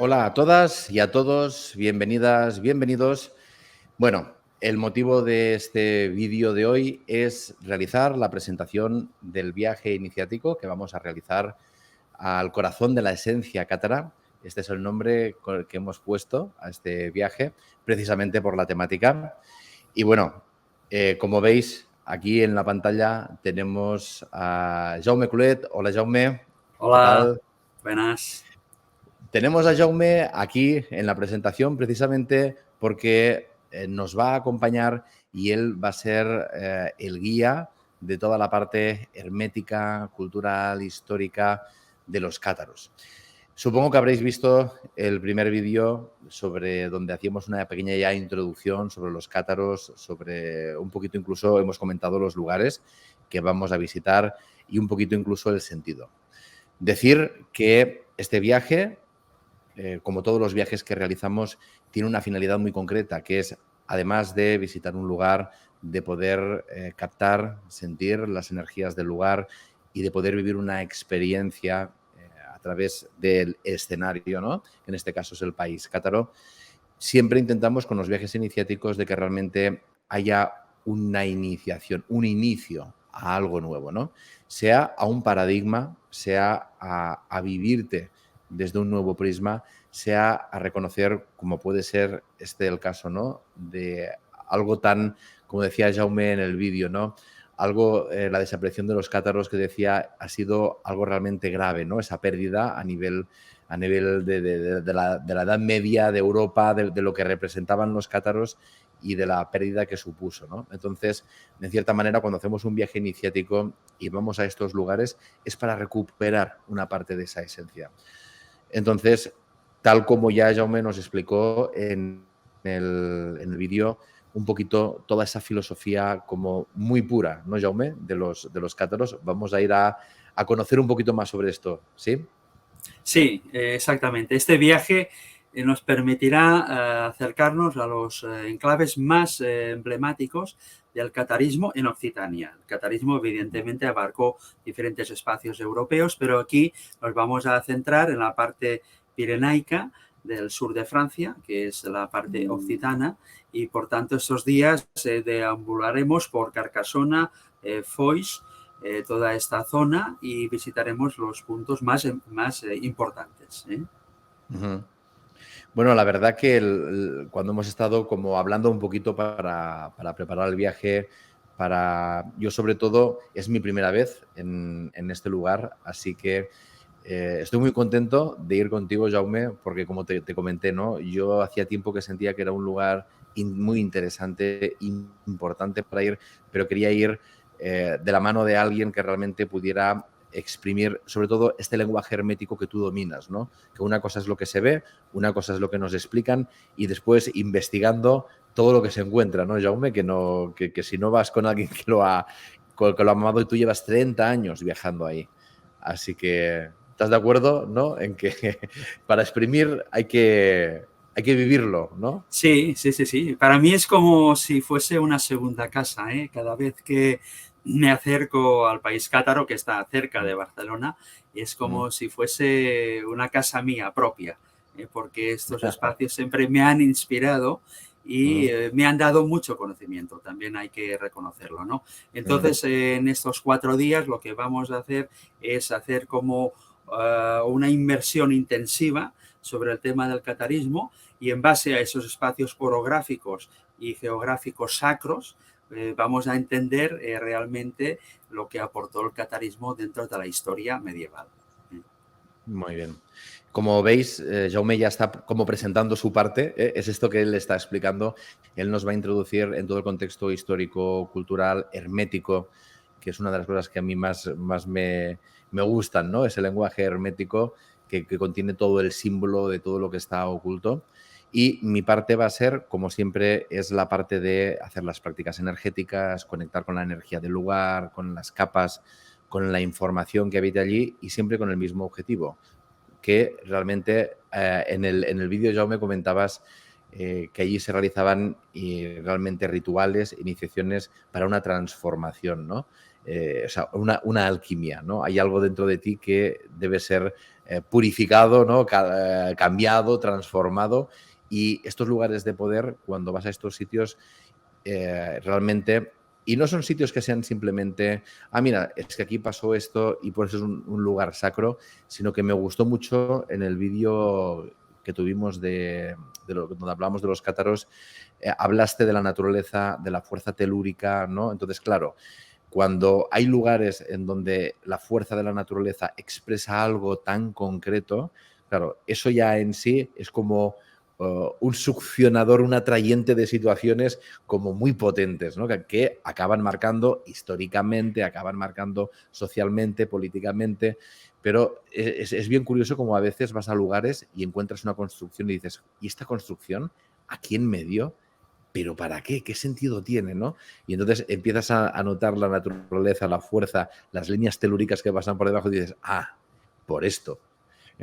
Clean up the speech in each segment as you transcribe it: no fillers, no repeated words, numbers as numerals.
Hola a todas y a todos, bienvenidas, bienvenidos. Bueno, el motivo de este vídeo de hoy es realizar la presentación del viaje iniciático que vamos a realizar al corazón de la esencia cátara. Este es el nombre que hemos puesto a este viaje, precisamente por la temática. Y bueno, como veis, aquí en la pantalla tenemos a Jaume Cluet. Hola, Jaume. ¿Qué Hola, tal? buenas. Tenemos a Jaume aquí en la presentación precisamente porque nos va a acompañar y él va a ser el guía de toda la parte hermética, cultural, histórica de los cátaros. Supongo que habréis visto el primer vídeo sobre donde hacíamos una pequeña ya introducción sobre los cátaros, sobre un poquito incluso hemos comentado los lugares que vamos a visitar y un poquito incluso el sentido. Decir que este viaje, como todos los viajes que realizamos, tiene una finalidad muy concreta, que es, además de visitar un lugar, de poder captar, sentir las energías del lugar y de poder vivir una experiencia a través del escenario, ¿no? En este caso es el país cátaro. Siempre intentamos con los viajes iniciáticos de que realmente haya una iniciación, un inicio a algo nuevo, ¿no? Sea a un paradigma, sea a vivirte desde un nuevo prisma, sea a reconocer, como puede ser el caso, ¿no? De algo tan, como decía Jaume en el vídeo, ¿no? Algo, la desaparición de los cátaros que decía ha sido algo realmente grave, ¿no? Esa pérdida a nivel de la Edad Media, de Europa, de lo que representaban los cátaros y de la pérdida que supuso, ¿no? Entonces, de cierta manera, cuando hacemos un viaje iniciático y vamos a estos lugares, es para recuperar una parte de esa esencia. Entonces, tal como ya Jaume nos explicó en el vídeo, un poquito toda esa filosofía como muy pura, ¿no, Jaume? De los cátaros. Vamos a ir a conocer un poquito más sobre esto, ¿sí? Sí, exactamente. Este viaje nos permitirá acercarnos a los enclaves más emblemáticos del catarismo en Occitania. El catarismo evidentemente abarcó diferentes espacios europeos, pero aquí nos vamos a centrar en la parte pirenaica del sur de Francia, que es la parte occitana, y por tanto estos días deambularemos por Carcassona, Foix, toda esta zona y visitaremos los puntos más importantes. Uh-huh. Bueno, la verdad que cuando hemos estado como hablando un poquito para preparar el viaje, yo sobre todo, es mi primera vez en este lugar, así que estoy muy contento de ir contigo, Jaume, porque como te comenté, ¿no? Yo hacía tiempo que sentía que era un lugar muy interesante, importante para ir, pero quería ir de la mano de alguien que realmente pudiera exprimir, sobre todo, este lenguaje hermético que tú dominas, ¿no? Que una cosa es lo que se ve, una cosa es lo que nos explican y después investigando todo lo que se encuentra, ¿no, Jaume? Que si no vas con alguien que lo ha amado y tú llevas 30 años viajando ahí. Así que, ¿estás de acuerdo, no? En que para exprimir hay que vivirlo, ¿no? Sí, sí, sí, sí. Para mí es como si fuese una segunda casa, ¿eh? Cada vez que me acerco al país cátaro, que está cerca de Barcelona, es como si fuese una casa mía propia, porque estos espacios siempre me han inspirado y me han dado mucho conocimiento, también hay que reconocerlo, ¿no? Entonces, en estos 4 días lo que vamos a hacer es hacer como una inmersión intensiva sobre el tema del catarismo y en base a esos espacios orográficos y geográficos sacros vamos a entender realmente lo que aportó el catarismo dentro de la historia medieval. Muy bien. Como veis, Jaume ya está como presentando su parte, ¿eh? Es esto que él está explicando. Él nos va a introducir en todo el contexto histórico, cultural, hermético, que es una de las cosas que a mí más me gustan, ¿no? Ese lenguaje hermético que contiene todo el símbolo de todo lo que está oculto. Y mi parte va a ser, como siempre, es la parte de hacer las prácticas energéticas, conectar con la energía del lugar, con las capas, con la información que habita allí y siempre con el mismo objetivo, que realmente en el vídeo ya me comentabas que allí se realizaban realmente rituales, iniciaciones para una transformación, ¿no? O sea, una alquimia, ¿no? Hay algo dentro de ti que debe ser purificado, ¿no? Cambiado, transformado. Y estos lugares de poder, cuando vas a estos sitios, realmente... Y no son sitios que sean simplemente, mira, es que aquí pasó esto y por eso es un lugar sacro, sino que me gustó mucho en el vídeo que tuvimos donde hablamos de los cátaros, hablaste de la naturaleza, de la fuerza telúrica, ¿no? Entonces, claro, cuando hay lugares en donde la fuerza de la naturaleza expresa algo tan concreto, claro, eso ya en sí es como un succionador, un atrayente de situaciones como muy potentes, ¿no? Que acaban marcando históricamente, acaban marcando socialmente, políticamente, pero es bien curioso como a veces vas a lugares y encuentras una construcción y dices, ¿y esta construcción aquí en medio? ¿Pero para qué? ¿Qué sentido tiene? ¿No? Y entonces empiezas a notar la naturaleza, la fuerza, las líneas telúricas que pasan por debajo y dices, por esto.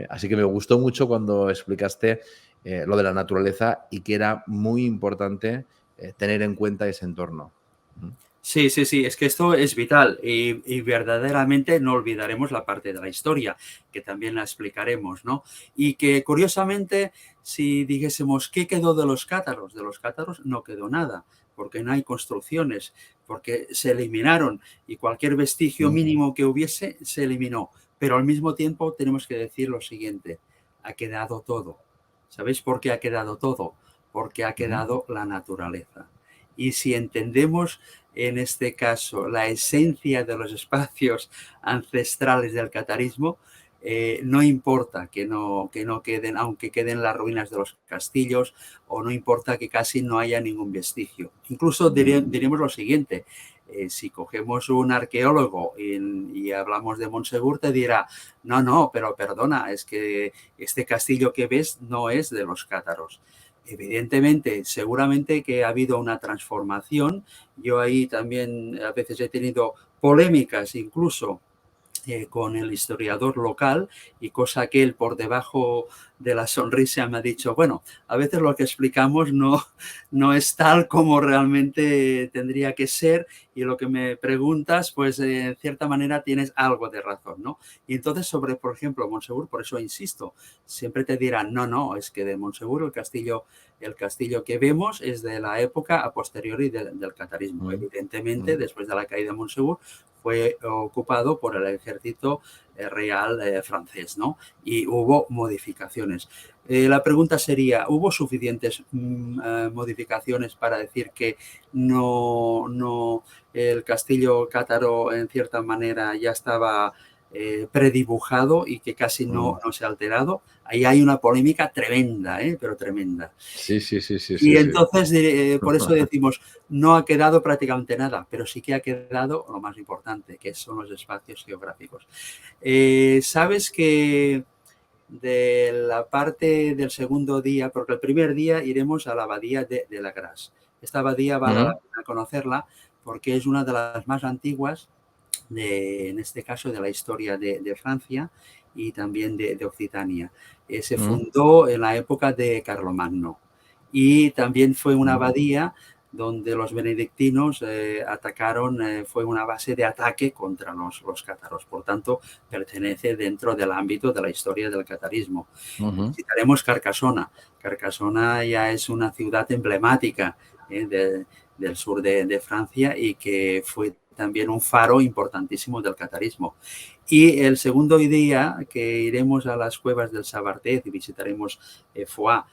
Así que me gustó mucho cuando explicaste lo de la naturaleza y que era muy importante tener en cuenta ese entorno. Sí, sí, sí, es que esto es vital y verdaderamente no olvidaremos la parte de la historia, que también la explicaremos, ¿no? Y que curiosamente, si dijésemos, ¿qué quedó de los cátaros? De los cátaros no quedó nada, porque no hay construcciones, porque se eliminaron y cualquier vestigio mínimo que hubiese se eliminó. Pero al mismo tiempo tenemos que decir lo siguiente, ha quedado todo. ¿Sabéis por qué ha quedado todo? Porque ha quedado la naturaleza. Y si entendemos en este caso la esencia de los espacios ancestrales del catarismo, no importa que no queden, aunque queden las ruinas de los castillos, o no importa que casi no haya ningún vestigio. Incluso diremos lo siguiente, si cogemos un arqueólogo y hablamos de Montsegur, te dirá, no, pero perdona, es que este castillo que ves no es de los cátaros. Evidentemente, seguramente que ha habido una transformación. Yo ahí también a veces he tenido polémicas incluso con el historiador local y cosa que él por debajo de la sonrisa me ha dicho, bueno, a veces lo que explicamos no es tal como realmente tendría que ser y lo que me preguntas, pues en cierta manera tienes algo de razón, ¿no? Y entonces sobre, por ejemplo, Montsegur, por eso insisto, siempre te dirán, no, es que de Montsegur el castillo que vemos es de la época a posteriori del catarismo. Evidentemente, después de la caída de Montsegur, fue ocupado por el ejército real francés, ¿no? Y hubo modificaciones. La pregunta sería, ¿hubo suficientes modificaciones para decir que no el castillo cátaro en cierta manera ya estaba predibujado y que casi no se ha alterado? Ahí hay una polémica tremenda, pero tremenda. Sí. Y entonces, por eso decimos, no ha quedado prácticamente nada, pero sí que ha quedado lo más importante, que son los espacios geográficos. Sabes que de la parte del segundo día, porque el primer día iremos a la abadía de la Grasse. Esta abadía vale la pena conocerla porque es una de las más antiguas, en este caso de la historia de Francia y también de Occitania. Se fundó en la época de Carlomagno y también fue una abadía donde los benedictinos atacaron, fue una base de ataque contra los cátaros. Por tanto, pertenece dentro del ámbito de la historia del catarismo. Visitaremos Carcassona. Carcassona ya es una ciudad emblemática del sur de Francia y que fue también un faro importantísimo del catarismo. Y el segundo día que iremos a las cuevas del Sabartez y visitaremos Foix,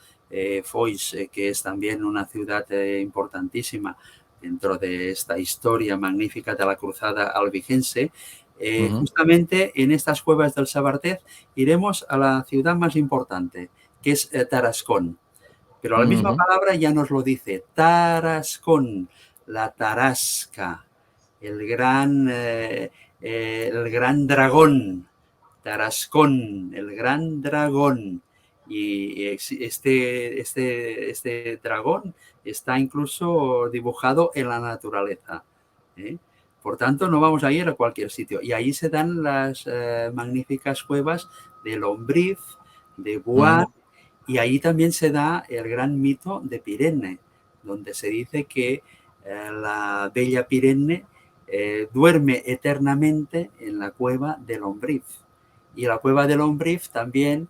que es también una ciudad importantísima dentro de esta historia magnífica de la cruzada albigense. Justamente en estas cuevas del Sabartez iremos a la ciudad más importante, que es Tarascón. Pero la misma palabra ya nos lo dice, Tarascón, la tarasca, el gran dragón, Tarascón, el gran dragón. Y este dragón está incluso dibujado en la naturaleza. Por tanto, no vamos a ir a cualquier sitio. Y ahí se dan las magníficas cuevas de Lombriz, de Bois, y ahí también se da el gran mito de Pirenne, donde se dice que la bella Pirenne duerme eternamente en la cueva de Lombriz. Y la cueva del Ombriz también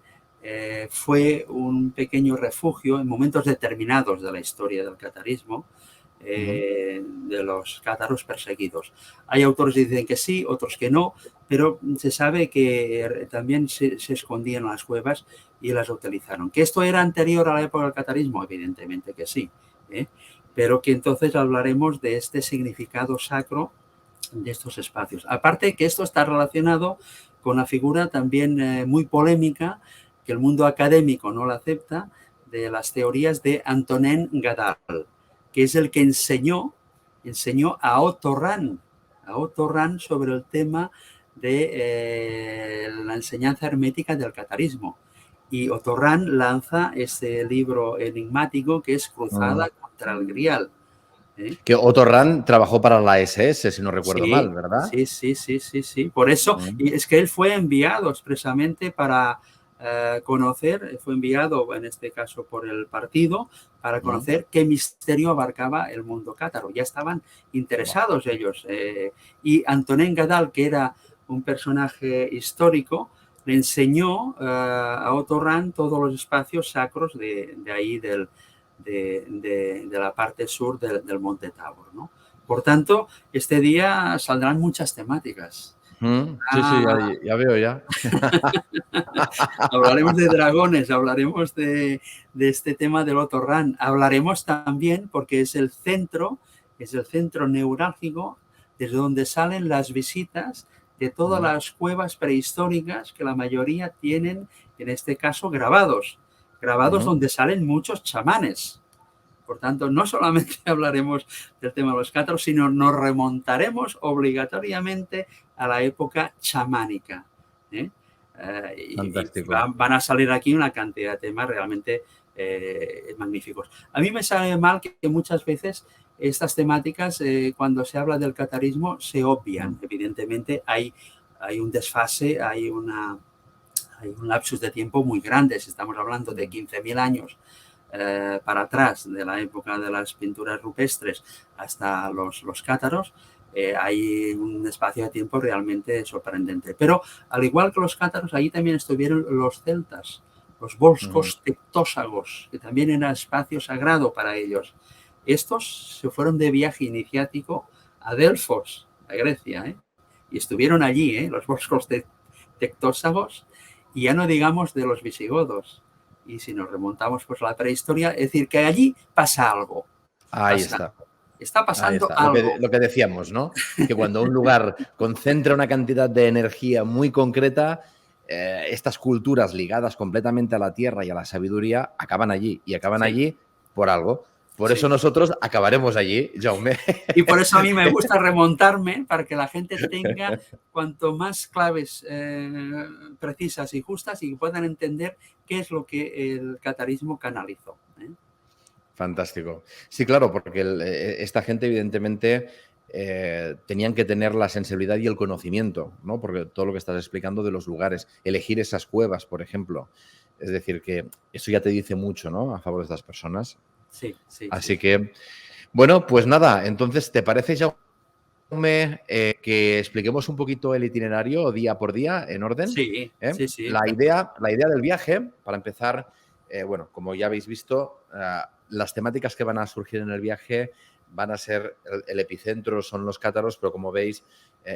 fue un pequeño refugio en momentos determinados de la historia del catarismo, de los cátaros perseguidos. Hay autores que dicen que sí, otros que no, pero se sabe que también se escondían en las cuevas y las utilizaron. ¿Que esto era anterior a la época del catarismo? Evidentemente que sí, pero que entonces hablaremos de este significado sacro de estos espacios. Aparte que esto está relacionado con una figura también muy polémica, que el mundo académico no la acepta, de las teorías de Antonin Gadal, que es el que enseñó a Otto Rahn sobre el tema de la enseñanza hermética del catarismo. Y Otto Rahn lanza este libro enigmático que es Cruzada contra el Grial. Que Otto Rahn trabajó para la SS, si no recuerdo mal, ¿verdad? Sí. Por eso, y es que él fue enviado expresamente para conocer, fue enviado en este caso por el partido, para conocer qué misterio abarcaba el mundo cátaro. Ya estaban interesados ellos. Y Antonin Gadal, que era un personaje histórico, le enseñó a Otto Rahn todos los espacios sacros de ahí de la parte sur del Monte Tabor, ¿no? Por tanto, este día saldrán muchas temáticas. Sí, ya veo ya. Hablaremos de dragones, hablaremos de este tema del Otto Rahn. Hablaremos también, porque es el centro neurálgico desde donde salen las visitas de todas las cuevas prehistóricas que la mayoría tienen, en este caso, grabados donde salen muchos chamanes. Por tanto, no solamente hablaremos del tema de los cátaros, sino nos remontaremos obligatoriamente a la época chamánica. Fantástico. Y van a salir aquí una cantidad de temas realmente magníficos. A mí me sabe mal que muchas veces estas temáticas, cuando se habla del catarismo, se obvian. Evidentemente hay un desfase, hay un lapsus de tiempo muy grande. Estamos hablando de 15.000 años para atrás, de la época de las pinturas rupestres hasta los cátaros. Hay un espacio de tiempo realmente sorprendente. Pero al igual que los cátaros, allí también estuvieron los celtas, los volscos tectósagos, que también era espacio sagrado para ellos. Estos se fueron de viaje iniciático a Delfos, a Grecia, y estuvieron allí, los volscos tectósagos, y ya no digamos de los visigodos. Y si nos remontamos pues a la prehistoria, es decir, que allí pasa algo. Ahí está. Está pasando algo. Lo que decíamos, ¿no? Que cuando un lugar concentra una cantidad de energía muy concreta, estas culturas ligadas completamente a la tierra y a la sabiduría acaban allí. Y acaban allí por algo. Por eso nosotros acabaremos allí, Jaume. Y por eso a mí me gusta remontarme, para que la gente tenga cuanto más claves precisas y justas y puedan entender qué es lo que el catarismo canalizó. Fantástico. Sí, claro, porque esta gente evidentemente tenían que tener la sensibilidad y el conocimiento, ¿no? Porque todo lo que estás explicando de los lugares, elegir esas cuevas, por ejemplo. Es decir, que eso ya te dice mucho, ¿no? A favor de estas personas. Sí. Así que, bueno, pues nada, entonces, ¿te parece, Jaume, que expliquemos un poquito el itinerario día por día en orden? Sí. La idea del viaje, para empezar, bueno, como ya habéis visto, las temáticas que van a surgir en el viaje van a ser, el epicentro son los cátaros, pero como veis,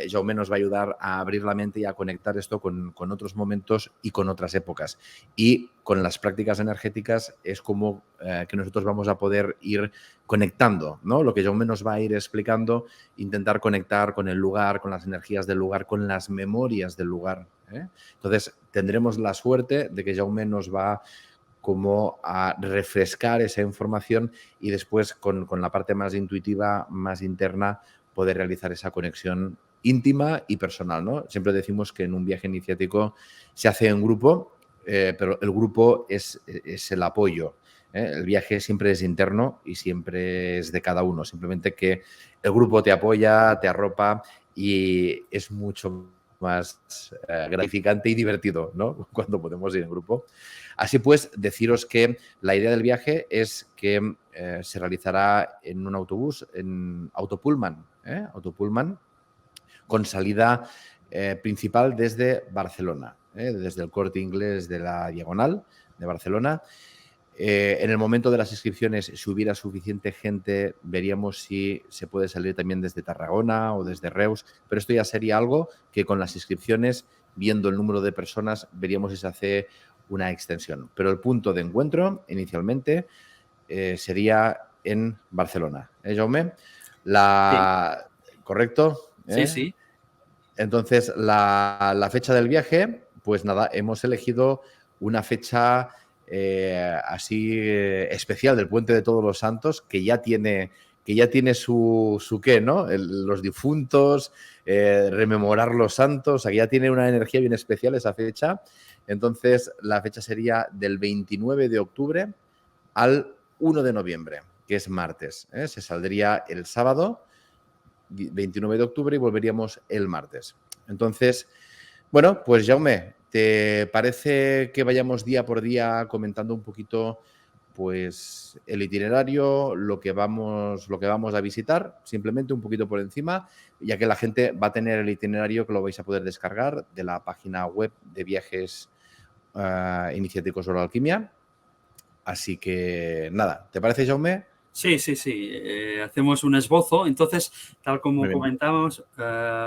Jaume nos va a ayudar a abrir la mente y a conectar esto con otros momentos y con otras épocas. Y con las prácticas energéticas es como que nosotros vamos a poder ir conectando, ¿no? Lo que Jaume nos va a ir explicando, intentar conectar con el lugar, con las energías del lugar, con las memorias del lugar. Entonces, tendremos la suerte de que Jaume nos va como a refrescar esa información y después con la parte más intuitiva, más interna, poder realizar esa conexión íntima y personal, ¿no? Siempre decimos que en un viaje iniciático se hace en grupo, pero el grupo es el apoyo. El viaje siempre es interno y siempre es de cada uno. Simplemente que el grupo te apoya, te arropa y es mucho más gratificante y divertido, ¿no? Cuando podemos ir en grupo. Así pues, deciros que la idea del viaje es que se realizará en un autobús, en autopullman, con salida principal desde Barcelona. desde el Corte Inglés de la Diagonal de Barcelona. En el momento de las inscripciones, si hubiera suficiente gente, veríamos si se puede salir también desde Tarragona o desde Reus, pero esto ya sería algo que con las inscripciones, viendo el número de personas, veríamos si se hace una extensión. Pero el punto de encuentro, inicialmente, sería en Barcelona. Jaume? Sí, ¿Correcto? sí, sí. Entonces, la fecha del viaje, pues nada, hemos elegido una fecha así especial del Puente de Todos los Santos, que ya tiene su qué, ¿no? Los difuntos, rememorar los santos, o sea, que ya tiene una energía bien especial esa fecha. Entonces, la fecha sería del 29 de octubre al 1 de noviembre, que es martes. Se saldría el sábado 29 de octubre y volveríamos el martes. Entonces, bueno, pues Jaume, ¿te parece que vayamos día por día comentando un poquito pues el itinerario, lo que vamos a visitar, simplemente un poquito por encima, ya que la gente va a tener el itinerario que lo vais a poder descargar de la página web de viajes iniciáticos sobre alquimia? Así que nada, ¿te parece, Jaume? Sí, sí, sí. Hacemos un esbozo. Entonces, tal como Muy bien. comentábamos,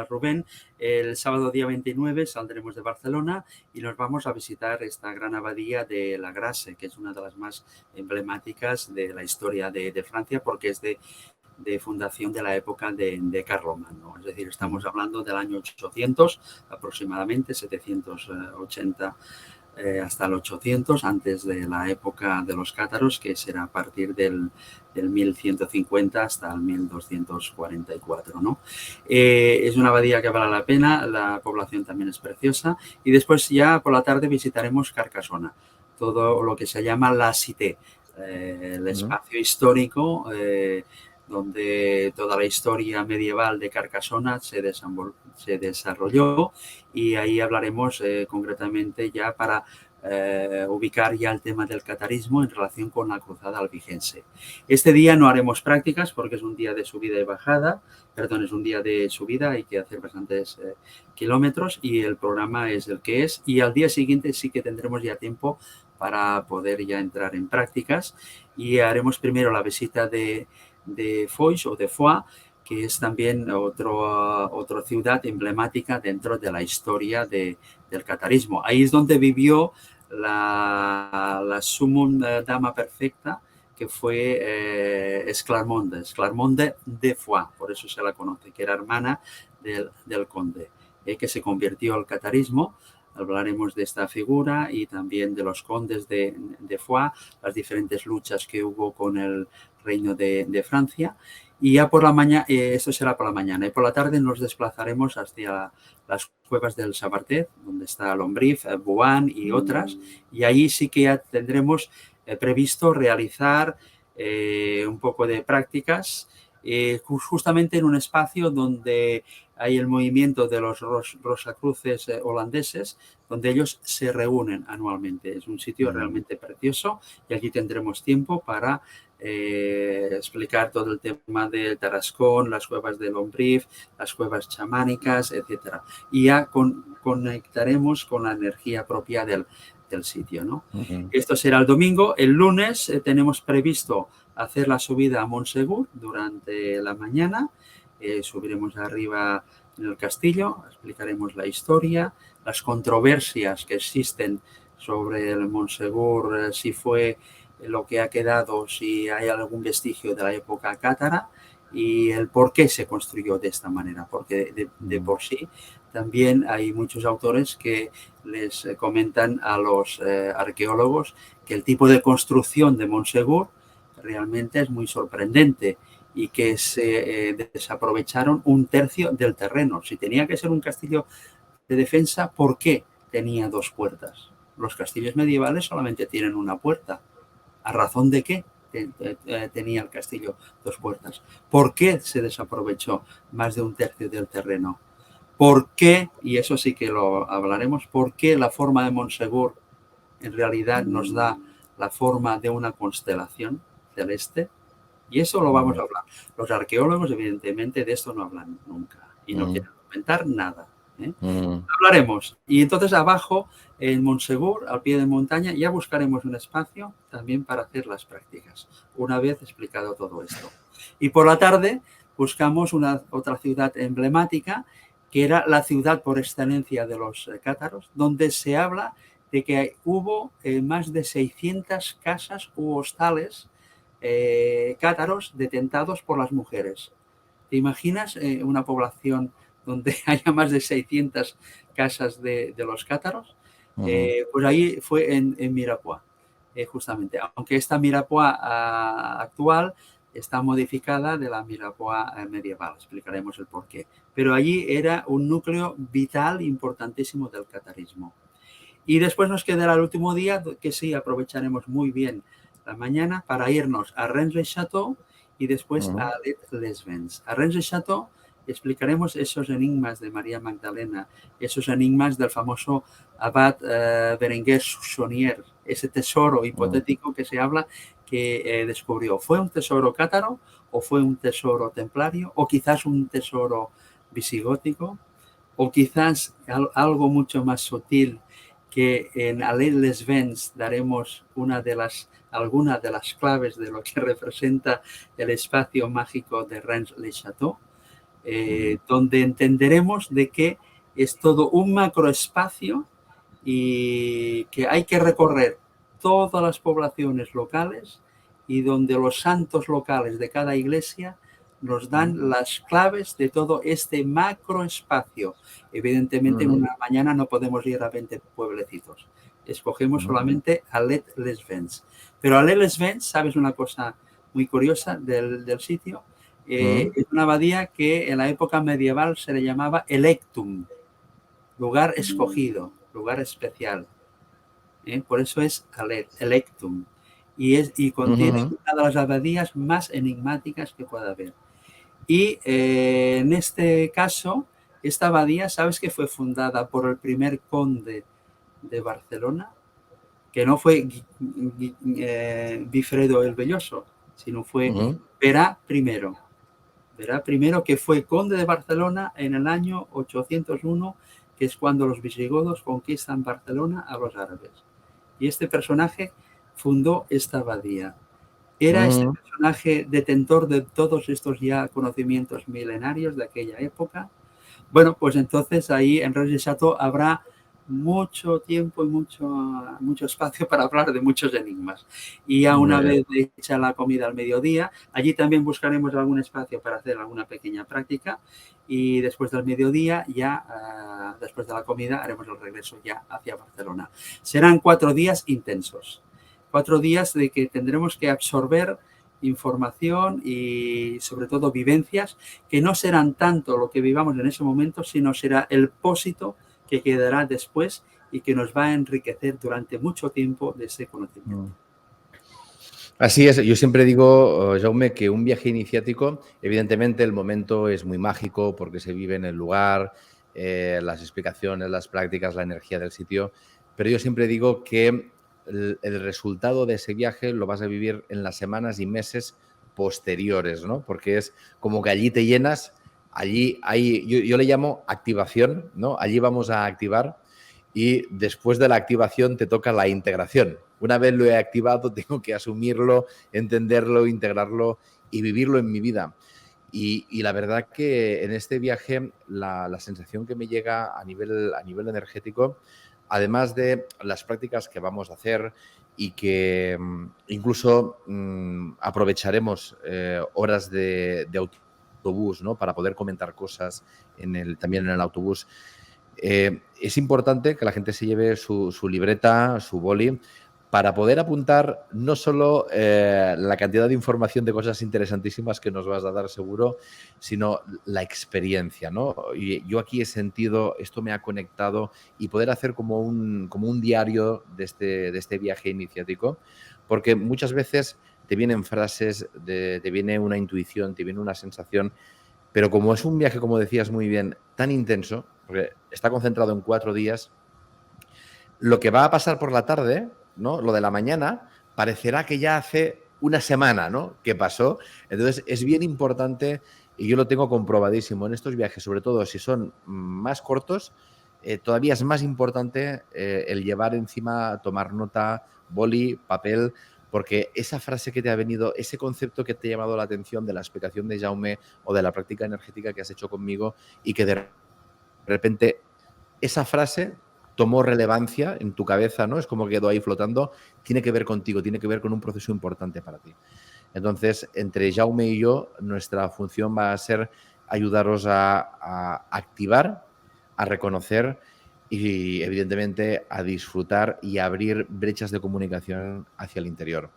Rubén, el sábado día 29 saldremos de Barcelona y nos vamos a visitar esta gran abadía de La Grasse, que es una de las más emblemáticas de la historia de Francia, porque es de fundación de la época de Carlomagno. Es decir, estamos hablando del año 800 aproximadamente, 780 hasta el 800, antes de la época de los cátaros, que será a partir del 1150 hasta el 1244. ¿no? Es una abadía que vale la pena, la población también es preciosa, y después ya por la tarde visitaremos Carcassona, todo lo que se llama la Cité, el espacio histórico donde toda la historia medieval de Carcassona se desarrolló, y ahí hablaremos concretamente ya para ubicar ya el tema del catarismo en relación con la cruzada albigense. Este día no haremos prácticas porque es un día de subida y bajada, perdón, es un día de subida, hay que hacer bastantes kilómetros y el programa es el que es, y al día siguiente sí que tendremos ya tiempo para poder ya entrar en prácticas, y haremos primero la visita de Foix o de Foix, que es también otra ciudad emblemática dentro de la historia del catarismo. Ahí es donde vivió la sumum dama perfecta, que fue Esclarmonde de Foix, por eso se la conoce, que era hermana del conde, que se convirtió al catarismo. Hablaremos de esta figura y también de los condes de Foix, las diferentes luchas que hubo con el reino de Francia. Y ya por la mañana, esto será por la mañana, y por la tarde nos desplazaremos hacia las cuevas del Sabartet, donde está Lombriz, Boan y otras, y ahí sí que ya tendremos previsto realizar un poco de prácticas, justamente en un espacio donde hay el movimiento de los Rosacruces holandeses, donde ellos se reúnen anualmente. Es un sitio realmente precioso, y aquí tendremos tiempo para explicar todo el tema del Tarascón, las cuevas de Lombriz, las cuevas chamánicas, etcétera. Y ya conectaremos con la energía propia del sitio, ¿no? Esto será el domingo. El lunes tenemos previsto hacer la subida a Montsegur durante la mañana. Subiremos arriba en el castillo, explicaremos la historia, las controversias que existen sobre el Montsegur, si fue lo que ha quedado, si hay algún vestigio de la época cátara, y el por qué se construyó de esta manera, porque de por sí también hay muchos autores que les comentan a los arqueólogos que el tipo de construcción de Montsegur realmente es muy sorprendente, y que se desaprovecharon un tercio del terreno. Si tenía que ser un castillo de defensa, ¿por qué tenía dos puertas? Los castillos medievales solamente tienen una puerta. ¿A razón de qué tenía el castillo dos puertas? ¿Por qué se desaprovechó más de un tercio del terreno? ¿Por qué, y eso sí que lo hablaremos, por qué la forma de Montsegur en realidad nos da la forma de una constelación celeste? Y eso lo vamos a hablar. Los arqueólogos, evidentemente, de esto no hablan nunca y no quieren comentar nada. ¿eh? Mm. Hablaremos. Y entonces abajo, en Montsegur, al pie de montaña, ya buscaremos un espacio también para hacer las prácticas, una vez explicado todo esto. Y por la tarde buscamos otra ciudad emblemática, que era la ciudad por excelencia de los cátaros, donde se habla de que hubo más de 600 casas u hostales cátaros detentados por las mujeres. ¿Te imaginas una población donde haya más de 600 casas de los cátaros? Pues ahí fue en Mirapuá, justamente. Aunque esta Mirapuá actual está modificada de la Mirapuá medieval, explicaremos el porqué. Pero allí era un núcleo vital importantísimo del catarismo. Y después nos quedará el último día, que sí aprovecharemos muy bien la mañana para irnos a Rennes-le-Château y después a Les-Vents. A Rennes-le-Château explicaremos esos enigmas de María Magdalena, esos enigmas del famoso abad Berenguer Saunier, ese tesoro hipotético que se habla que descubrió. ¿Fue un tesoro cátaro o fue un tesoro templario o quizás un tesoro visigótico o quizás algo mucho más sutil, que en Les-Vents daremos alguna de las claves de lo que representa el espacio mágico de Rennes-le-Château, donde entenderemos de que es todo un macroespacio y que hay que recorrer todas las poblaciones locales y donde los santos locales de cada iglesia nos dan las claves de todo este macroespacio. Evidentemente, en una mañana no podemos ir a 20 pueblecitos. Escogemos solamente a Les-Vents. Pero a Les-Vents, ¿sabes una cosa muy curiosa del sitio? Es una abadía que en la época medieval se le llamaba Electum, lugar escogido, lugar especial. Por eso es Electum. Y contiene una de las abadías más enigmáticas que pueda haber. Y en este caso, esta abadía, ¿sabes que fue fundada por el primer conde de Barcelona? Que no fue Bifredo el Belloso, sino fue Berá I. Berá I, que fue conde de Barcelona en el año 801, que es cuando los visigodos conquistan Barcelona a los árabes. Y este personaje fundó esta abadía. Era este personaje detentor de todos estos ya conocimientos milenarios de aquella época. Bueno, pues entonces ahí en Rennes-le-Château habrá mucho tiempo y mucho espacio para hablar de muchos enigmas. Y ya una vez hecha la comida al mediodía, allí también buscaremos algún espacio para hacer alguna pequeña práctica y después del mediodía, ya después de la comida, haremos el regreso ya hacia Barcelona. Serán 4 días intensos. 4 días de que tendremos que absorber información y sobre todo vivencias que no serán tanto lo que vivamos en ese momento, sino será el pósito que quedará después y que nos va a enriquecer durante mucho tiempo de ese conocimiento. Así es, yo siempre digo, Jaume, que un viaje iniciático, evidentemente el momento es muy mágico porque se vive en el lugar, las explicaciones, las prácticas, la energía del sitio, pero yo siempre digo que el resultado de ese viaje lo vas a vivir en las semanas y meses posteriores, ¿no? Porque es como que allí te llenas, allí hay, yo le llamo activación, ¿no? Allí vamos a activar y después de la activación te toca la integración. Una vez lo he activado, tengo que asumirlo, entenderlo, integrarlo y vivirlo en mi vida. Y la verdad que en este viaje la sensación que me llega a nivel energético, además de las prácticas que vamos a hacer y que incluso aprovecharemos horas de autobús, ¿no? Para poder comentar cosas también en el autobús. Es importante que la gente se lleve su libreta, su boli, para poder apuntar no solo la cantidad de información de cosas interesantísimas que nos vas a dar seguro, sino la experiencia, ¿no? Y yo aquí he sentido, esto me ha conectado y poder hacer como un diario de este viaje iniciático, porque muchas veces te vienen frases, te viene una intuición, te viene una sensación, pero como es un viaje, como decías muy bien, tan intenso, porque está concentrado en 4 días, lo que va a pasar por la tarde, ¿no? Lo de la mañana, parecerá que ya hace una semana, ¿no? Que pasó. Entonces, es bien importante y yo lo tengo comprobadísimo en estos viajes, sobre todo si son más cortos, todavía es más importante el llevar encima, tomar nota, boli, papel, porque esa frase que te ha venido, ese concepto que te ha llamado la atención de la explicación de Jaume o de la práctica energética que has hecho conmigo y que de repente esa frase tomó relevancia en tu cabeza, ¿no? Es como quedó ahí flotando, tiene que ver contigo, tiene que ver con un proceso importante para ti. Entonces, entre Jaume y yo, nuestra función va a ser ayudaros a activar, a reconocer y, evidentemente, a disfrutar y abrir brechas de comunicación hacia el interior.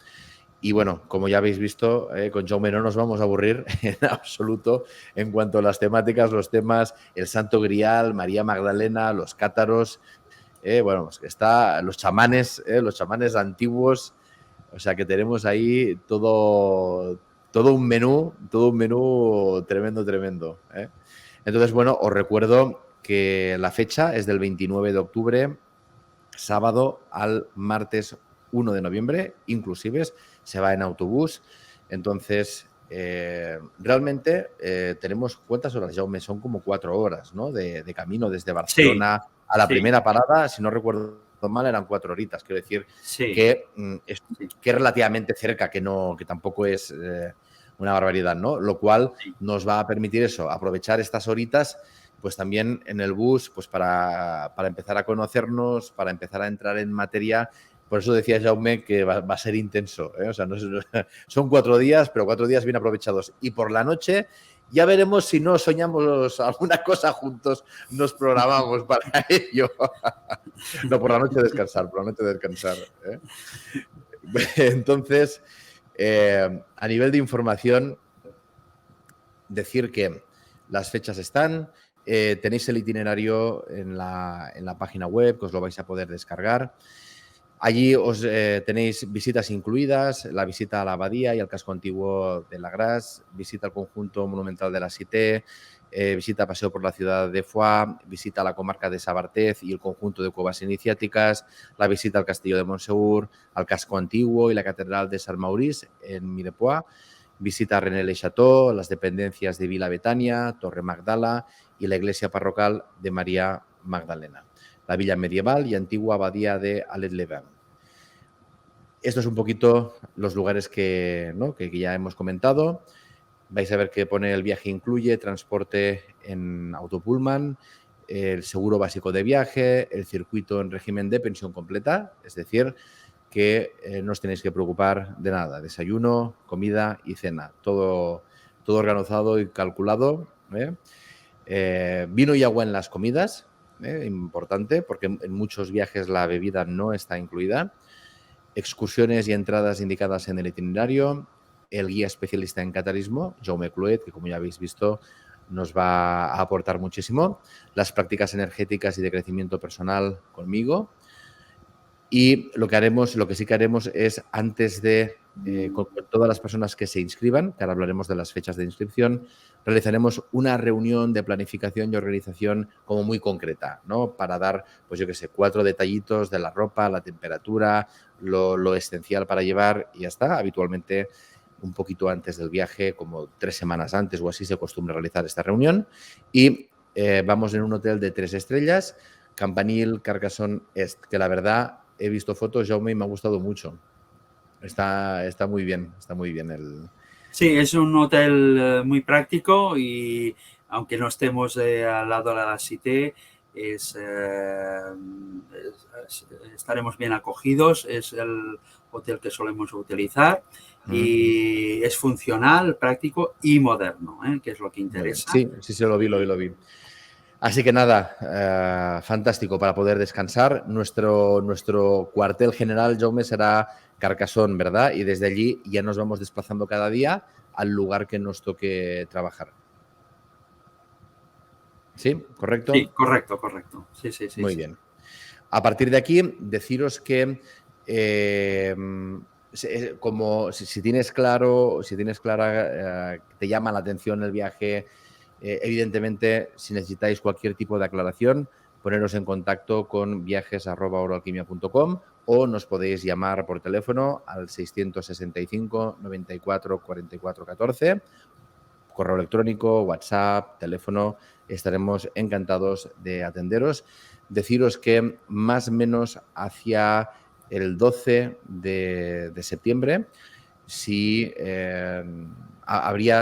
Y bueno, como ya habéis visto, con Jaume no nos vamos a aburrir en absoluto en cuanto a las temáticas, los temas, el Santo Grial, María Magdalena, los cátaros, bueno, pues está los chamanes antiguos, o sea que tenemos ahí todo un menú tremendo, tremendo. Entonces, bueno, os recuerdo que la fecha es del 29 de octubre, sábado al martes 1 de noviembre, inclusive se va en autobús. Entonces, realmente tenemos, ¿cuántas horas, Jaume? Son como 4 horas, ¿no? De camino desde Barcelona a la primera parada, si no recuerdo mal, eran 4 horitas. Quiero decir que es relativamente cerca, que tampoco es una barbaridad, ¿no? Lo cual nos va a permitir eso, aprovechar estas horitas, pues también en el bus, pues para empezar a conocernos, para empezar a entrar en materia. Por eso decía Jaume que va a ser intenso, ¿eh? O sea, son 4 días, pero 4 días bien aprovechados. Y por la noche ya veremos si no soñamos alguna cosa juntos, nos programamos para ello. No, por la noche descansar, ¿eh? Entonces, a nivel de información, decir que las fechas están, tenéis el itinerario en la página web, que os lo vais a poder descargar. Allí os tenéis visitas incluidas, la visita a la abadía y al casco antiguo de la Gras, visita al conjunto monumental de la Cité, visita a paseo por la ciudad de Foix, visita a la comarca de Sabartez y el conjunto de cuevas iniciáticas, la visita al castillo de Montseur, al casco antiguo y la catedral de Sant Maurice en Mirepoix, visita a René-le-Château, las dependencias de Vila Betania, Torre Magdala y la iglesia parroquial de María Magdalena, la villa medieval y antigua abadía de Alès-les-Bains. Esto es un poquito los lugares que ya hemos comentado. Vais a ver que pone el viaje incluye transporte en autopullman, el seguro básico de viaje, el circuito en régimen de pensión completa, es decir, que no os tenéis que preocupar de nada. Desayuno, comida y cena. Todo organizado y calculado. Vino y agua en las comidas. Importante, porque en muchos viajes la bebida no está incluida. Excursiones y entradas indicadas en el itinerario. El guía especialista en catarismo, Jaume Cluet, que como ya habéis visto nos va a aportar muchísimo. Las prácticas energéticas y de crecimiento personal conmigo. Y lo que sí que haremos es, antes de, con todas las personas que se inscriban, que ahora hablaremos de las fechas de inscripción, realizaremos una reunión de planificación y organización como muy concreta, ¿no? Para dar, pues yo qué sé, 4 detallitos de la ropa, la temperatura, lo esencial para llevar y ya está. Habitualmente, un poquito antes del viaje, como 3 semanas antes o así, se acostumbra a realizar esta reunión. Y vamos en un hotel de 3 estrellas, Campanil Carcassonne Est, que la verdad he visto fotos, Jaume, y me ha gustado mucho. Está muy bien, Sí, es un hotel muy práctico y aunque no estemos al lado de la Cité, estaremos bien acogidos. Es el hotel que solemos utilizar y es funcional, práctico y moderno, que es lo que interesa. Sí, lo vi. Así que nada, fantástico para poder descansar. Nuestro cuartel general, Jaume, será Carcassonne, ¿verdad? Y desde allí ya nos vamos desplazando cada día al lugar que nos toque trabajar. ¿Sí? ¿Correcto? Sí, correcto. Sí. Muy bien. A partir de aquí, deciros que como si tienes clara, te llama la atención el viaje, evidentemente, si necesitáis cualquier tipo de aclaración, poneros en contacto con viajes@oroalquimia.com o nos podéis llamar por teléfono al 665 94 44 14 correo electrónico, WhatsApp, teléfono, estaremos encantados de atenderos. Deciros que más o menos hacia el 12 de septiembre, sí,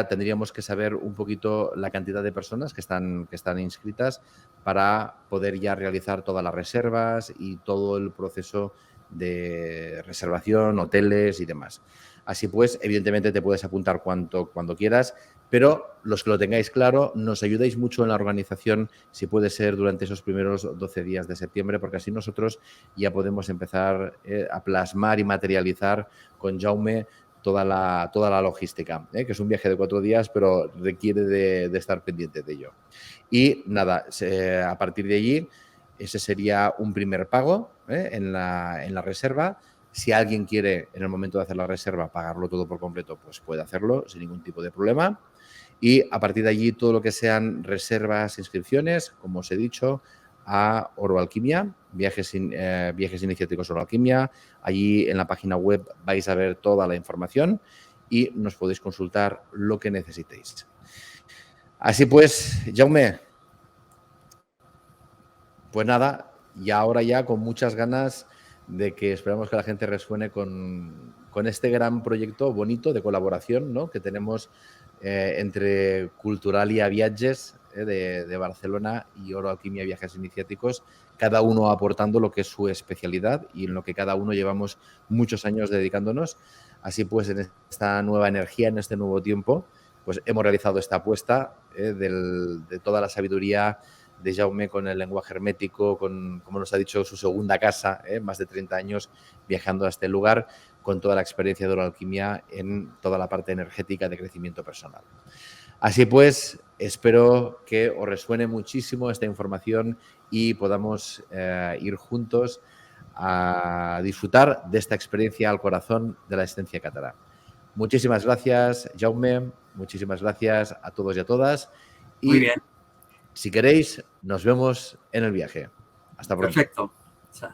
tendríamos que saber un poquito la cantidad de personas que están inscritas para poder ya realizar todas las reservas y todo el proceso de reservación, hoteles y demás. Así pues, evidentemente te puedes apuntar cuando quieras, pero los que lo tengáis claro, nos ayudáis mucho en la organización, si puede ser durante esos primeros 12 días de septiembre, porque así nosotros ya podemos empezar a plasmar y materializar con Jaume toda la logística, que es un viaje de 4 días, pero requiere de estar pendiente de ello. Y nada, a partir de allí, ese sería un primer pago en la reserva. Si alguien quiere, en el momento de hacer la reserva, pagarlo todo por completo, pues puede hacerlo sin ningún tipo de problema. Y a partir de allí, todo lo que sean reservas, inscripciones, como os he dicho, a Oro Alquimia, viajes iniciáticos Oro Alquimia. Allí en la página web vais a ver toda la información y nos podéis consultar lo que necesitéis. Así pues, Jaume, pues nada, y ahora ya con muchas ganas de que esperamos que la gente resuene con este gran proyecto bonito de colaboración, ¿no?, que tenemos entre Culturalia Viatges de Barcelona y Oro Alquimia Viajes Iniciáticos, cada uno aportando lo que es su especialidad y en lo que cada uno llevamos muchos años dedicándonos. Así pues, en esta nueva energía, en este nuevo tiempo, pues hemos realizado esta apuesta de toda la sabiduría de Jaume con el lenguaje hermético, con, como nos ha dicho, su segunda casa, más de 30 años viajando a este lugar, con toda la experiencia de Oro Alquimia en toda la parte energética de crecimiento personal. Así pues, espero que os resuene muchísimo esta información y podamos ir juntos a disfrutar de esta experiencia al corazón de la esencia cátara. Muchísimas gracias, Jaume. Muchísimas gracias a todos y a todas. Y muy bien. Si queréis, nos vemos en el viaje. Hasta pronto. Perfecto. Chao.